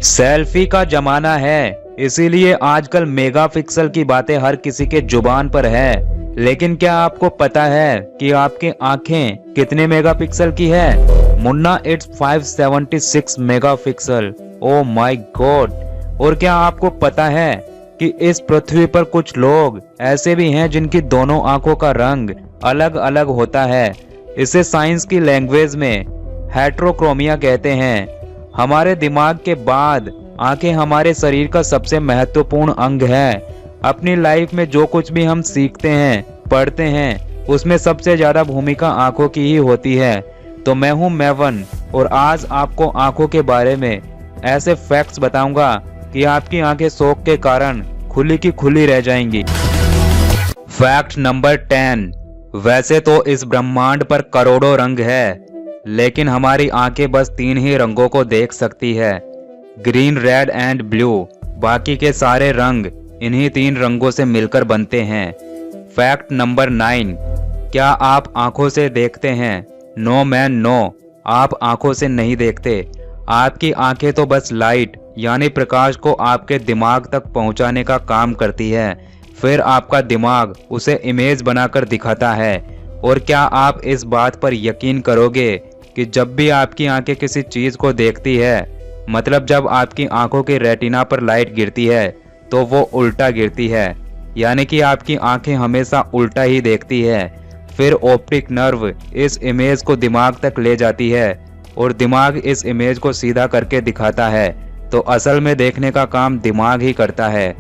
Selfie का जमाना है, इसीलिए आजकल मेगापिक्सल की बातें हर किसी के जुबान पर है। लेकिन क्या आपको पता है कि आपकी आंखें कितने मेगापिक्सल की है? Munna, it's 576 megapixel. Oh my God. और क्या आपको पता है कि इस पृथ्वी पर कुछ लोग ऐसे भी हैं जिनकी दोनों आंखों का रंग अलग अलग होता है। इसे साइंस की लैंग्वेज में हेट्रोक्रोमिया कहते हैं। हमारे दिमाग के बाद आंखें हमारे शरीर का सबसे महत्वपूर्ण अंग है। अपनी लाइफ में जो कुछ भी हम सीखते हैं, पढ़ते हैं, उसमें सबसे ज्यादा भूमिका आंखों की ही होती है। तो मैं हूं मैवन और आज आपको आंखों के बारे में ऐसे फैक्ट्स बताऊंगा कि आपकी आंखें शौक के कारण खुली की खुली रह जाएंगी। Fact number 10। वैसे तो इस ब्रह्मांड पर करोड़ों रंग है, लेकिन हमारी आंखें बस 3 ही रंगों को देख सकती है, ग्रीन, रेड एंड ब्लू। बाकी के सारे रंग इन्हीं 3 रंगों से मिलकर बनते हैं। Fact number 9। क्या आप आंखों से देखते हैं? नो मैन नो, आप आंखों से नहीं देखते। आपकी आंखें तो बस लाइट यानी प्रकाश को आपके दिमाग तक पहुंचाने का काम करती है, फिर आपका दिमाग उसे इमेज बनाकर दिखाता है। और क्या आप इस बात पर यकीन करोगे कि जब भी आपकी आंखें किसी चीज को देखती है, मतलब जब आपकी आंखों की रेटिना पर लाइट गिरती है तो वो उल्टा गिरती है, यानी कि आपकी आंखें हमेशा उल्टा ही देखती है। फिर ऑप्टिक नर्व इस इमेज को दिमाग तक ले जाती है और दिमाग इस इमेज को सीधा करके दिखाता है। तो असल में देखने का काम दिमाग ही करता है।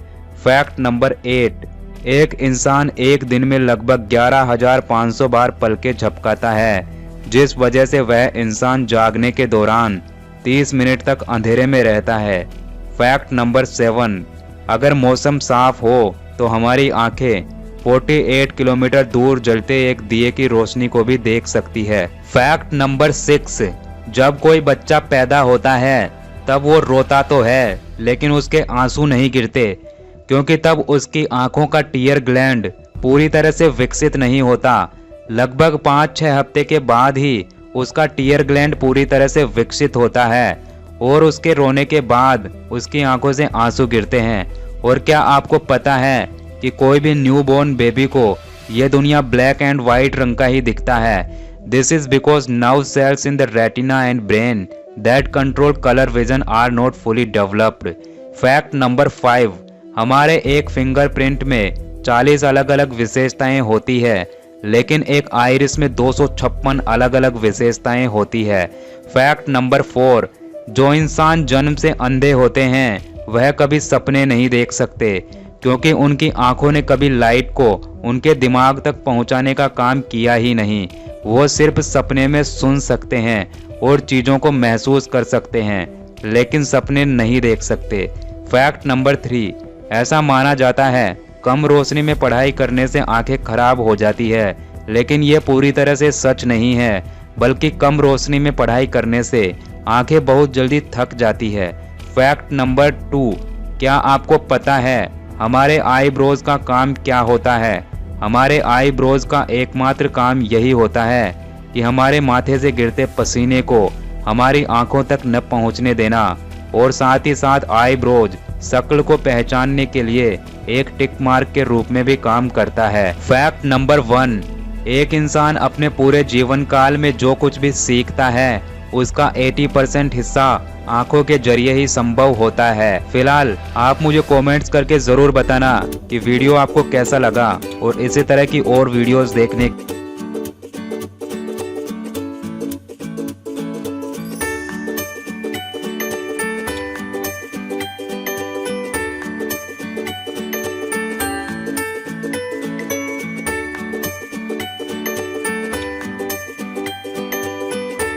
Fact number 8। एक इंसान एक दिन में लगभग 11,500 बार पलकें झपकाता है, जिस वजह से वह इंसान जागने के दौरान 30 मिनट तक अंधेरे में रहता है। Fact number 7। अगर मौसम साफ हो तो हमारी आंखें 48 किलोमीटर दूर जलते एक दिए की रोशनी को भी देख सकती है। Fact number 6। जब कोई बच्चा पैदा होता है तब वो रोता तो है, लेकिन उसके आंसू नहीं गिरते, क्योंकि तब उसकी आंखों का टीयर ग्लैंड पूरी तरह से विकसित नहीं होता। लगभग 5-6 हफ्ते के बाद ही उसका टीयर ग्लैंड पूरी तरह से विकसित होता है और उसके रोने के बाद उसकी आंखों से आंसू गिरते हैं। और क्या आपको पता है कि कोई भी न्यूबॉर्न बेबी को यह दुनिया ब्लैक एंड व्हाइट रंग का ही दिखता है। This is because nerve cells in the retina and brain that control colour vision are not fully developed. Fact number 5। हमारे एक फिंगरप्रिंट में 40 अलग अलग विशेषताएं होती है, लेकिन एक आइरिस में 256 अलग अलग विशेषताएं होती है। Fact number 4। जो इंसान जन्म से अंधे होते हैं वह कभी सपने नहीं देख सकते, क्योंकि उनकी आंखों ने कभी लाइट को उनके दिमाग तक पहुंचाने का काम किया ही नहीं। वो सिर्फ सपने में सुन सकते हैं और चीज़ों को महसूस कर सकते हैं, लेकिन सपने नहीं देख सकते। Fact number 3। ऐसा माना जाता है कम रोशनी में पढ़ाई करने से आंखें खराब हो जाती है, लेकिन ये पूरी तरह से सच नहीं है, बल्कि कम रोशनी में पढ़ाई करने से आंखें बहुत जल्दी थक जाती है। Fact number 2। क्या आपको पता है हमारे आईब्रोज का काम क्या होता है? हमारे आईब्रोज का एकमात्र काम यही होता है कि हमारे माथे से गिरते पसीने को हमारी आंखों तक न पहुंचने देना, और साथ ही साथ आईब्रोज शक्ल को पहचानने के लिए एक टिक मार्क के रूप में भी काम करता है। Fact number 1। एक इंसान अपने पूरे जीवन काल में जो कुछ भी सीखता है उसका 80% हिस्सा आंखों के जरिए ही संभव होता है। फिलहाल आप मुझे कमेंट्स करके जरूर बताना कि वीडियो आपको कैसा लगा, और इसी तरह की और वीडियोस देखने